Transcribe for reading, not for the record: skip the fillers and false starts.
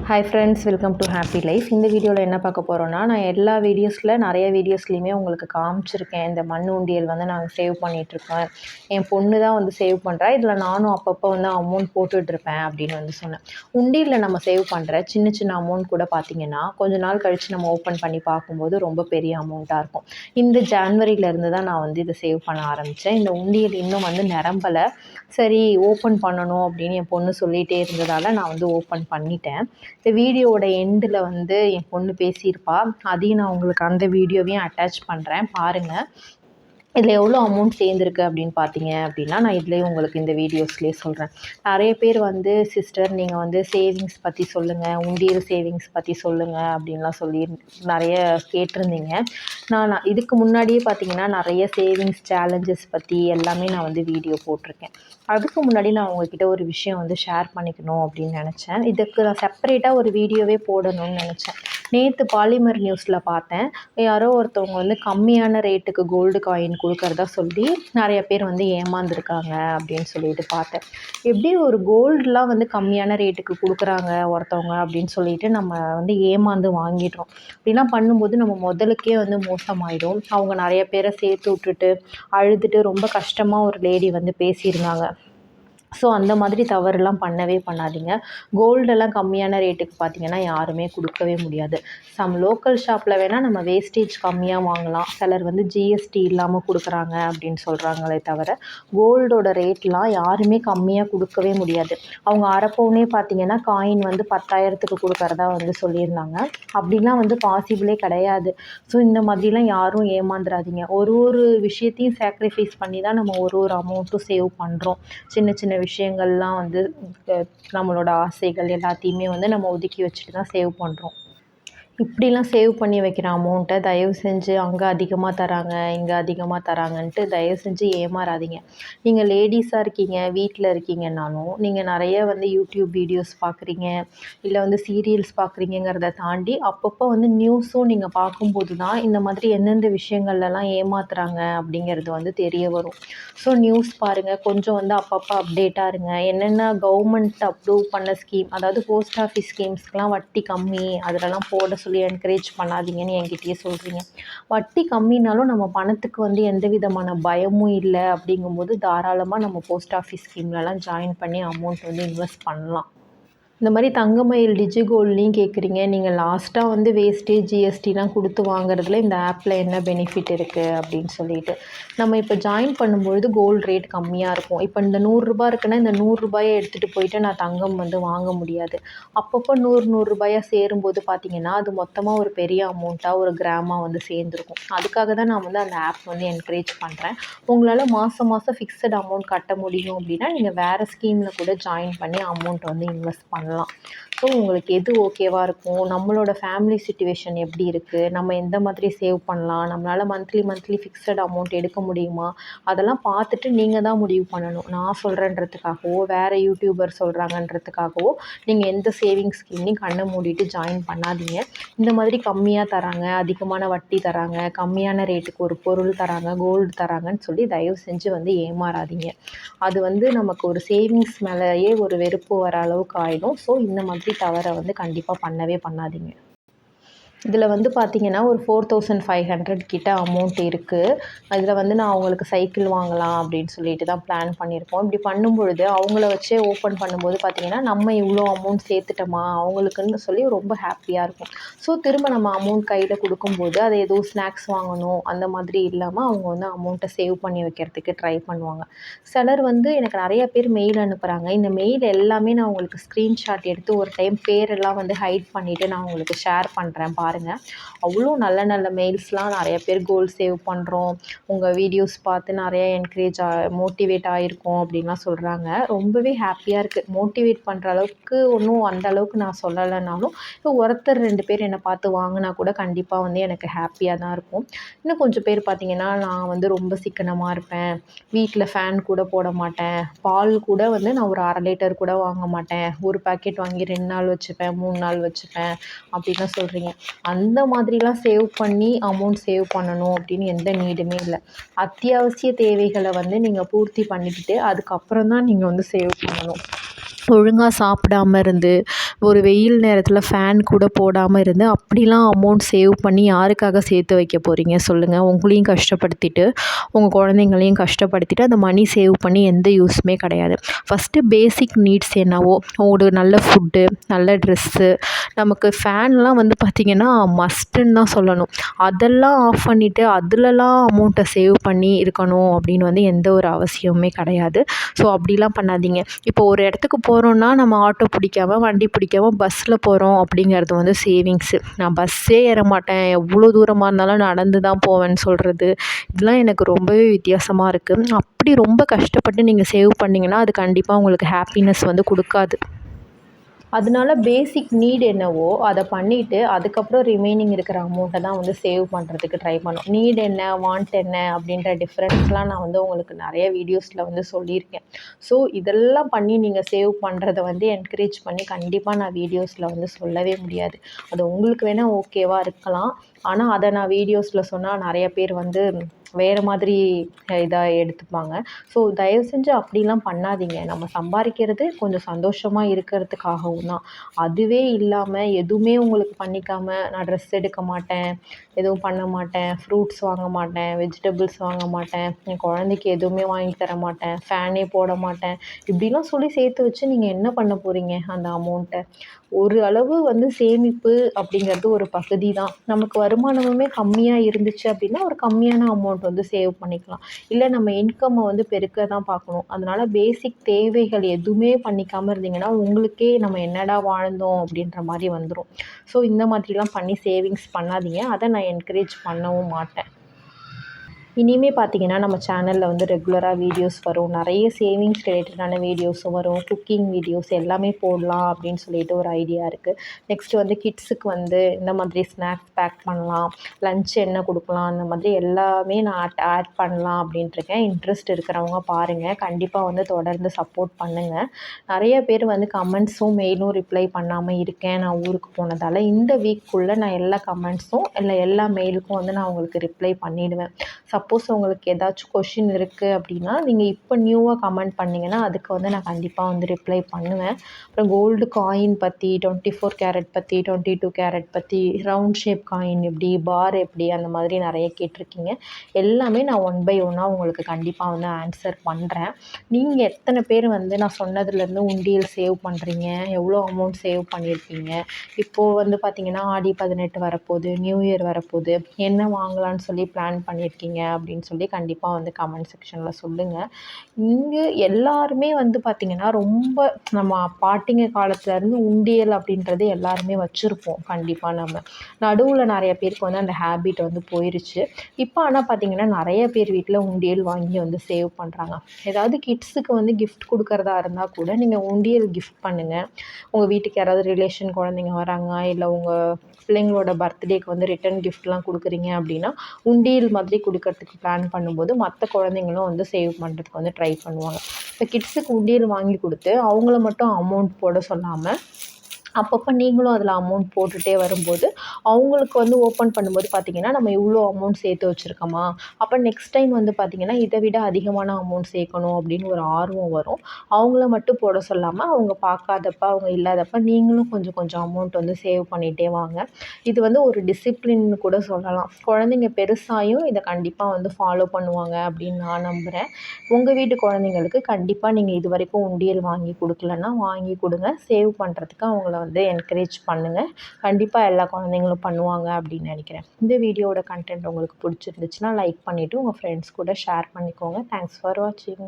Hi friends, welcome to happy life. இந்த வீடியோவில் என்ன பார்க்க போகிறோன்னா, நான் எல்லா நிறைய வீடியோஸ்லையுமே உங்களுக்கு காமிச்சிருக்கேன். இந்த மண் உண்டியல் வந்து நாங்கள் சேவ் பண்ணிகிட்ருக்கேன். என் பொண்ணு தான் வந்து சேவ் பண்ணுறா. இதில் நானும் அப்பப்போ வந்து அமௌண்ட் போட்டுட்ருப்பேன் அப்படின்னு வந்து சொன்னேன். உண்டியலில் நம்ம சேவ் பண்ணுற சின்ன சின்ன அமௌண்ட் கூட பார்த்திங்கன்னா, கொஞ்ச நாள் கழித்து நம்ம ஓப்பன் பண்ணி பார்க்கும்போது ரொம்ப பெரிய அமௌண்ட்டாக இருக்கும். இந்த ஜான்வரியிலேருந்து தான் நான் வந்து இதை சேவ் பண்ண ஆரம்பித்தேன். இந்த உண்டியல் இன்னும் வந்து நிரம்பலை. சரி, ஓப்பன் பண்ணணும் அப்படின்னு என் பொண்ணு சொல்லிகிட்டே இருந்ததால் நான் வந்து ஓப்பன் பண்ணிட்டேன். இந்த வீடியோவோட எண்டில் வந்து என் பொண்ணு பேசியிருப்பா. அதையும் நான் உங்களுக்கு அந்த வீடியோவையும் அட்டாச் பண்ணுறேன், பாருங்கள். இதில் எவ்வளோ அமௌண்ட் சேர்ந்துருக்கு அப்படின்னு பார்த்தீங்க அப்படின்னா, நான் இதுலேயே உங்களுக்கு இந்த வீடியோஸ்லேயே சொல்கிறேன். நிறைய பேர் வந்து சிஸ்டர் நீங்கள் வந்து சேவிங்ஸ் பற்றி சொல்லுங்கள், உண்டியல் சேவிங்ஸ் பற்றி சொல்லுங்கள் அப்படின்லாம் சொல்லி நிறைய கேட்டிருந்தீங்க. நான் இதுக்கு முன்னாடியே பார்த்தீங்கன்னா நிறைய சேவிங்ஸ் சேலஞ்சஸ் பற்றி எல்லாமே நான் வந்து வீடியோ போட்டிருக்கேன். அதுக்கு முன்னாடி நான் உங்ககிட்ட ஒரு விஷயம் வந்து ஷேர் பண்ணிக்கணும் அப்படின்னு நினச்சேன். இதுக்கு நான் செப்பரேட்டாக ஒரு வீடியோவே போடணும்னு நினச்சேன். நேற்று பாலிமர் நியூஸில் பார்த்தேன். யாரோ ஒருத்தவங்க வந்து கம்மியான ரேட்டுக்கு கோல்டு காயின் கொடுக்கறதா சொல்லி நிறைய பேர் வந்து ஏமாந்துருக்காங்க அப்படின்னு சொல்லிட்டு பார்த்தேன். எப்படி ஒரு கோல்டுலாம் வந்து கம்மியான ரேட்டுக்கு கொடுக்குறாங்க ஒருத்தவங்க அப்படின்னு சொல்லிட்டு நம்ம வந்து ஏமாந்து வாங்கிடுறோம். அப்படிலாம் பண்ணும்போது நம்ம முதலுக்கே வந்து மோசமாயிடும். அவங்க நிறைய பேரை சேர்த்து விட்டுட்டு அழுதுட்டு ரொம்ப கஷ்டமாக ஒரு லேடி வந்து பேசியிருந்தாங்க. ஸோ அந்த மாதிரி தவறுலாம் பண்ணவே பண்ணாதீங்க. கோல்டெல்லாம் கம்மியான ரேட்டுக்கு பார்த்திங்கன்னா யாருமே கொடுக்கவே முடியாது. லோக்கல் ஷாப்பில் வேணால் நம்ம வேஸ்டேஜ் கம்மியாக வாங்கலாம். சிலர் வந்து ஜிஎஸ்டி இல்லாமல் கொடுக்குறாங்க அப்படின்னு சொல்கிறாங்களே தவிர, கோல்டோட ரேட்லாம் யாருமே கம்மியாக கொடுக்கவே முடியாது. அவங்க அரை பவுனே பார்த்திங்கன்னா காயின் வந்து 10,000க்கு கொடுக்குறதா வந்து சொல்லியிருந்தாங்க. அப்படிலாம் வந்து பாசிபிளே கிடையாது. ஸோ இந்த மாதிரிலாம் யாரும் ஏமாந்துடாதீங்க. ஒரு விஷயத்தையும் சாக்ரிஃபைஸ் பண்ணி தான் நம்ம ஒரு அமௌண்ட்டும் சேவ் பண்ணுறோம். சின்ன சின்ன விஷயங்கள்லாம் வந்து நம்மளோட ஆசைகள் எல்லாத்தையுமே வந்து நம்ம ஒதுக்கி வச்சுட்டு தான் சேவ் பண்ணுறோம். இப்படிலாம் சேவ் பண்ணி வைக்கிற அமௌண்ட்டை தயவு செஞ்சு அங்கே அதிகமாக தராங்க, இங்கே அதிகமாக தராங்கன்ட்டு தயவு செஞ்சு ஏமாறாதீங்க. நீங்கள் லேடீஸாக இருக்கீங்க, வீட்டில் இருக்கீங்கன்னாலும் நீங்கள் நிறைய வந்து யூடியூப் வீடியோஸ் பார்க்குறீங்க, இல்லை வந்து சீரியல்ஸ் பார்க்குறீங்கிறத தாண்டி அப்பப்போ வந்து நியூஸும் நீங்கள் பார்க்கும்போது தான் இந்த மாதிரி எந்தெந்த விஷயங்கள்லாம் ஏமாத்துறாங்க அப்படிங்கிறது வந்து தெரிய வரும். ஸோ நியூஸ் பாருங்கள், கொஞ்சம் வந்து அப்பப்போ அப்டேட்டாக இருங்க. என்னென்ன கவர்மெண்ட் அப்ரூவ் பண்ண ஸ்கீம், அதாவது போஸ்ட் ஆஃபீஸ் ஸ்கீம்ஸ்க்கெலாம் வட்டி கம்மி, அதிலலாம் போட சொல்லி என்கரேஜ் பண்ணாதீங்கன்னு என்கிட்டயே சொல்கிறீங்க. வட்டி கம்மினாலும் நம்ம பணத்துக்கு வந்து எந்த விதமான பயமும் இல்லை அப்படிங்கும்போது தாராளமாக நம்ம போஸ்ட் ஆஃபீஸ் ஸ்கீம்லலாம் ஜாயின் பண்ணி அமௌண்ட் வந்து இன்வெஸ்ட் பண்ணலாம். இந்த மாதிரி தங்கமயில் டிஜிகோல்ட்லேயும் கேட்குறீங்க. நீங்கள் லாஸ்ட்டாக வந்து வேஸ்டேஜ் ஜிஎஸ்டிலாம் கொடுத்து வாங்குறதுல இந்த ஆப்பில் என்ன பெனிஃபிட் இருக்குது அப்படின்னு சொல்லிட்டு, நம்ம இப்போ ஜாயின் பண்ணும்பொழுது கோல்டு ரேட் கம்மியாக இருக்கும். இப்போ இந்த ரூ. 100 இருக்குன்னா இந்த ரூ. 100 எடுத்துகிட்டு போயிட்டு நான் தங்கம் வந்து வாங்க முடியாது. அப்பப்போ ரூ. 100 சேரும்போது பார்த்திங்கன்னா அது மொத்தமாக ஒரு பெரிய அமௌண்ட்டாக ஒரு கிராமாக வந்து சேர்ந்துருக்கும். அதுக்காக தான் நான் வந்து அந்த ஆப் வந்து என்கரேஜ் பண்ணுறேன். உங்களால் மாதம் மாதம் ஃபிக்ஸட் அமௌண்ட் கட்ட முடியும் அப்படின்னா நீங்கள் வேறு ஸ்கீமில் கூட ஜாயின் பண்ணி அமௌண்ட் வந்து இன்வெஸ்ட் பண்ணலாம். ஸோ உங்களுக்கு எது ஓகேவாக இருக்கும், நம்மளோட ஃபேமிலி சிச்சுவேஷன் எப்படி இருக்குது, நம்ம எந்த மாதிரி சேவ் பண்ணலாம், நம்மளால் மந்த்லி ஃபிக்ஸட் அமௌண்ட் எடுக்க முடியுமா, அதெல்லாம் பார்த்துட்டு நீங்கள் தான் முடிவு பண்ணணும். நான் சொல்கிறேன்றதுக்காகவோ வேறு யூடியூபர் சொல்கிறாங்கன்றதுக்காகவோ நீங்கள் எந்த சேவிங்ஸ் ஸ்கீம்லையும் கண்ணை மூடிட்டு ஜாயின் பண்ணாதீங்க. இந்த மாதிரி கம்மியாக தராங்க, அதிகமான வட்டி தராங்க, கம்மியான ரேட்டுக்கு ஒரு பொருள் தராங்க, கோல்டு தராங்கன்னு சொல்லி தயவு செஞ்சு வந்து ஏமாறாதீங்க. அது வந்து நமக்கு ஒரு சேவிங்ஸ் மேலேயே ஒரு வெறுப்பு வர அளவுக்கு ஆகிடும். ஸோ இந்த மாதிரி தவறை வந்து கண்டிப்பாக பண்ணவே பண்ணாதீங்க. இதில் வந்து பார்த்திங்கன்னா ஒரு 4,500 கிட்ட அமௌண்ட் இருக்குது. அதில் வந்து நான் அவங்களுக்கு சைக்கிள் வாங்கலாம் அப்படின்னு சொல்லிட்டு தான் பிளான் பண்ணியிருக்கோம். இப்படி பண்ணும்பொழுது அவங்கள வச்சே ஓப்பன் பண்ணும்போது பார்த்திங்கன்னா நம்ம இவ்வளோ அமௌண்ட் சேர்த்துட்டோமா அவங்களுக்குன்னு சொல்லி ரொம்ப ஹாப்பியாக இருக்கும். ஸோ திரும்ப நம்ம அமௌண்ட் கையில் கொடுக்கும்போது அதை ஏதோ ஸ்நாக்ஸ் வாங்கணும் அந்த மாதிரி இல்லாமல் அவங்க வந்து அமௌண்ட்டை சேவ் பண்ணி வைக்கிறதுக்கு ட்ரை பண்ணுவாங்க. சிலர் வந்து எனக்கு நிறைய பேர் மெயில் அனுப்புகிறாங்க. இந்த மெயில் எல்லாமே நான் உங்களுக்கு ஸ்க்ரீன்ஷாட் எடுத்து ஒரு டைம் பேரெல்லாம் வந்து ஹைட் பண்ணிவிட்டு நான் உங்களுக்கு ஷேர் பண்ணுறேன், பாருங்கள். அவ்வளோ நல்ல நல்ல மெயில்ஸ்லாம் நிறைய பேர் கோல் சேவ் பண்ணுறோம், உங்கள் வீடியோஸ் பார்த்து நிறைய என்கரேஜ் மோட்டிவேட் ஆகிருக்கோம் அப்படின்லாம் சொல்கிறாங்க. ரொம்பவே ஹாப்பியாக இருக்குது. மோட்டிவேட் பண்ணுற அளவுக்கு ஒன்றும் அந்த அளவுக்கு நான் சொல்லலைனாலும் இப்போ ஒருத்தர் 2 பேர் என்னை பார்த்து வாங்கினா கூட கண்டிப்பாக வந்து எனக்கு ஹாப்பியாக தான் இருக்கும். இன்னும் கொஞ்சம் பேர் பார்த்திங்கன்னா நான் வந்து ரொம்ப சிக்கனமாக இருப்பேன், வீட்டில் ஃபேன் கூட போட மாட்டேன், பால் கூட வந்து நான் ஒரு 1/2 லிட்டர் கூட வாங்க மாட்டேன், ஒரு பாக்கெட் வாங்கி 2 நாள் வச்சுப்பேன், 3 நாள் வச்சுப்பேன் அப்படின்லாம் சொல்கிறீங்க. அந்த மாதிரிலாம் சேவ் பண்ணி அமௌண்ட் சேவ் பண்ணணும் அப்படின்னு எந்த நீடுமே இல்லை. அத்தியாவசிய தேவைகளை வந்து நீங்கள் பூர்த்தி பண்ணிக்கிட்டு அதுக்கப்புறம் தான் நீங்கள் வந்து சேவ் பண்ணணும். ஒழுங்காக சாப்பிடாம இருந்து ஒரு வெயில் நேரத்தில் ஃபேன் கூட போடாமல் இருந்து அப்படிலாம் அமௌண்ட் சேவ் பண்ணி யாருக்காக சேர்த்து வைக்க போகிறீங்க சொல்லுங்கள்? உங்களையும் கஷ்டப்படுத்திட்டு உங்கள் குழந்தைங்களையும் கஷ்டப்படுத்திட்டு அந்த மணி சேவ் பண்ணி எந்த யூஸுமே கிடையாது. ஃபஸ்ட்டு பேசிக் நீட்ஸ் என்னவோ ஒரு நல்ல ஃபுட்டு, நல்ல ட்ரெஸ்ஸு, நமக்கு ஃபேன்லாம் வந்து பார்த்திங்கன்னா மஸ்ட்டுன்னு தான் சொல்லணும். அதெல்லாம் ஆஃப் பண்ணிவிட்டு அதிலலாம் அமௌண்ட்டை சேவ் பண்ணி இருக்கணும் அப்படின்னு வந்து எந்த ஒரு அவசியமுமே கிடையாது. ஸோ அப்படிலாம் பண்ணாதீங்க. இப்போ ஒரு இடத்துக்கு போகிறோன்னா நம்ம ஆட்டோ பிடிக்காம வண்டி பிடிக்காம பஸ்ஸில் போகிறோம் அப்படிங்கிறது வந்து சேவிங்ஸு. நான் பஸ்ஸே ஏற மாட்டேன், எவ்வளோ தூரமாக இருந்தாலும் நடந்து தான் போவேன்னு சொல்கிறது, இதெல்லாம் எனக்கு ரொம்பவே வித்தியாசமாக இருக்குது. அப்படி ரொம்ப கஷ்டப்பட்டு நீங்கள் சேவ் பண்ணிங்கன்னா அது கண்டிப்பாக உங்களுக்கு ஹாப்பினஸ் வந்து கொடுக்காது. அதனால பேசிக் நீட் என்னவோ அதை பண்ணிவிட்டு அதுக்கப்புறம் ரிமைனிங் இருக்கிற அமௌண்ட்டை தான் வந்து சேவ் பண்ணுறதுக்கு ட்ரை பண்ணணும். நீட் என்ன, வாண்ட் என்ன அப்படின்ற டிஃப்ரென்ஸ்லாம் நான் வந்து உங்களுக்கு நிறைய வீடியோஸில் வந்து சொல்லியிருக்கேன். ஸோ இதெல்லாம் பண்ணி நீங்கள் சேவ் பண்ணுறத வந்து என்கரேஜ் பண்ணி கண்டிப்பாக நான் வீடியோஸில் வந்து சொல்லவே முடியாது. அது உங்களுக்கு வேணால் ஓகேவா இருக்கலாம். ஆனால் அதை நான் வீடியோஸில் சொன்னால் நிறைய பேர் வந்து வேறு மாதிரி இதாக எடுத்துப்பாங்க. ஸோ தயவு செஞ்சு அப்படிலாம் பண்ணாதீங்க. நம்ம சம்பாதிக்கிறது கொஞ்சம் சந்தோஷமாக இருக்கிறதுக்காகவும் தான். அதுவே இல்லாமல் எதுவுமே உங்களுக்கு பண்ணிக்காமல் நான் ட்ரெஸ் எடுக்க மாட்டேன், எதுவும் பண்ண மாட்டேன், ஃப்ரூட்ஸ் வாங்க மாட்டேன், வெஜிடபிள்ஸ் வாங்க மாட்டேன், என் குழந்தைக்கு எதுவுமே வாங்கி தர மாட்டேன், ஃபேனே போட மாட்டேன், இப்படிலாம் சொல்லி சேர்த்து வச்சு நீங்கள் என்ன பண்ண போகிறீங்க அந்த அமௌண்ட்டை? ஒரு அளவு வந்து சேமிப்பு அப்படிங்கிறது ஒரு பகுதி தான். நமக்கு வருமானமுமே கம்மியாக இருந்துச்சு அப்படின்னா ஒரு கம்மியான அமௌண்ட் வந்து சேவ் பண்ணிக்கலாம். இல்லை நம்ம இன்கம்மை வந்து பெருக்க தான் பார்க்கணும். அதனால் பேசிக் தேவைகள் எதுவுமே பண்ணிக்காமல் இருந்தீங்கன்னா உங்களுக்கே நம்ம என்னடா வாழ்ந்தோம் அப்படின்ற மாதிரி வந்துடும். ஸோ இந்த மாதிரிலாம் பண்ணி சேவிங்ஸ் பண்ணாதீங்க. அதை நான் என்கரேஜ் பண்ணவும் மாட்டேன். இனிமே பார்த்தீங்கன்னா நம்ம சேனலில் வந்து ரெகுலராக வீடியோஸ் வரும். நிறைய சேவிங்ஸ் ரிலேட்டடான வீடியோஸும் வரும். குக்கிங் வீடியோஸ் எல்லாமே போடலாம் அப்படின்னு சொல்லிட்டு ஒரு ஐடியா இருக்குது. நெக்ஸ்ட்டு வந்து கிட்ஸுக்கு வந்து இந்த மாதிரி ஸ்நாக்ஸ் பேக் பண்ணலாம், லன்ச் என்ன கொடுக்கலாம், அந்த மாதிரி எல்லாமே நான் ஆட் பண்ணலாம் அப்படின்ட்டுருக்கேன். இன்ட்ரெஸ்ட் இருக்கிறவங்க பாருங்கள். கண்டிப்பாக வந்து தொடர்ந்து சப்போர்ட் பண்ணுங்கள். நிறைய பேர் வந்து கமெண்ட்ஸும் மெயிலும் ரிப்ளை பண்ணாமல் இருக்கேன் நான் ஊருக்கு போனதால். இந்த வீக்குள்ளே நான் எல்லா கமெண்ட்ஸும் எல்லா மெயிலுக்கும் வந்து நான் உங்களுக்கு ரிப்ளை பண்ணிவிடுவேன். சப்போஸ் உங்களுக்கு ஏதாச்சும் கொஷின் இருக்குது அப்படின்னா நீங்கள் இப்போ நியூவாக கமெண்ட் பண்ணிங்கன்னா அதுக்கு வந்து நான் கண்டிப்பாக வந்து ரிப்ளை பண்ணுவேன். அப்புறம் கோல்டு காயின் பற்றி, 24 கேரட் பற்றி, 22 கேரட் பற்றி, ரவுண்ட் ஷேப் காயின் எப்படி, பார் எப்படி, அந்த மாதிரி நிறைய கேட்டிருக்கீங்க. எல்லாமே நான் ஒன் பை ஒன்னாக உங்களுக்கு கண்டிப்பாக வந்து ஆன்சர் பண்ணுறேன். நீங்கள் எத்தனை பேர் வந்து நான் சொன்னதுலேருந்து உண்டியல் சேவ் பண்ணுறீங்க, எவ்வளோ அமௌண்ட் சேவ் பண்ணியிருக்கீங்க, இப்போது வந்து பார்த்திங்கன்னா ஆடி 18 வரப்போகுது, நியூ இயர் வரப்போகுது, என்ன வாங்கலான்னு சொல்லி பிளான் பண்ணியிருக்கீங்க அப்படின்னு சொல்லி கண்டிப்பாக வந்து கமெண்ட் செக்ஷனில் சொல்லுங்கள். இங்கே எல்லாருமே வந்து பார்த்திங்கன்னா ரொம்ப நம்ம பாட்டிங்க காலத்துலேருந்து உண்டியல் அப்படின்றது எல்லாருமே வச்சுருப்போம். கண்டிப்பாக நம்ம நடுவில் நிறைய பேருக்கு வந்து அந்த ஹேபிட் வந்து போயிருச்சு. இப்போ ஆனால் பார்த்திங்கன்னா நிறைய பேர் வீட்டில் உண்டியல் வாங்கி வந்து சேவ் பண்ணுறாங்க. ஏதாவது கிட்ஸுக்கு வந்து கிஃப்ட் கொடுக்குறதா இருந்தால் கூட நீங்கள் உண்டியல் கிஃப்ட் பண்ணுங்கள். உங்கள் வீட்டுக்கு யாராவது ரிலேஷன் குழந்தைங்க வராங்க, இல்லை உங்கள் பிள்ளைங்களோட பர்த்டேக்கு வந்து ரிட்டன் கிஃப்ட்லாம் கொடுக்குறீங்க அப்படின்னா உண்டியல் மாதிரி கொடுக்கறதுக்கு பிளான் பண்ணும்போது மற்ற குழந்தைங்களும் வந்து சேவ் பண்ணுறதுக்கு வந்து ட்ரை பண்ணுவாங்க. இப்போ கிட்ஸுக்கு உண்டியல் வாங்கி கொடுத்து அவங்கள மட்டும் அமௌண்ட் போட சொல்லாமல் அப்பப்போ நீங்களும் அதில் அமௌண்ட் போட்டுகிட்டே வரும்போது அவங்களுக்கு வந்து ஓப்பன் பண்ணும்போது பார்த்திங்கன்னா நம்ம இவ்வளோ அமௌண்ட் சேர்த்து வச்சுருக்கோமா, அப்போ நெக்ஸ்ட் டைம் வந்து பார்த்திங்கன்னா இதை விட அதிகமான அமௌண்ட் சேர்க்கணும் அப்படின்னு ஒரு ஆர்வம் வரும். அவங்கள மட்டும் போட சொல்லாமல் அவங்க பார்க்காதப்ப, அவங்க இல்லாதப்ப நீங்களும் கொஞ்சம் கொஞ்சம் அமௌண்ட் வந்து சேவ் பண்ணிகிட்டே வாங்க. இது வந்து ஒரு டிசிப்ளின்னு கூட சொல்லலாம். குழந்தைங்க பெருசாயும் இதை கண்டிப்பாக வந்து ஃபாலோ பண்ணுவாங்க அப்படின்னு நான் நம்புகிறேன். உங்கள் வீட்டு குழந்தைங்களுக்கு கண்டிப்பாக நீங்கள் இது வரைக்கும் உண்டியல் வாங்கி கொடுக்கலன்னா வாங்கி கொடுங்க. சேவ் பண்ணுறதுக்கு அவங்கள வந்து என்கரேஜ் பண்ணுங்கள். கண்டிப்பாக எல்லா குழந்தைங்களும் பண்ணுவாங்க அப்படின்னு நினைக்கிறேன். இந்த வீடியோட கண்டென்ட் உங்களுக்கு பிடிச்சிருந்துச்சுன்னா லைக் பண்ணிவிட்டு உங்கள் ஃப்ரெண்ட்ஸ் கூட ஷேர் பண்ணிக்கோங்க. தேங்க்ஸ் ஃபார் வாட்சிங்.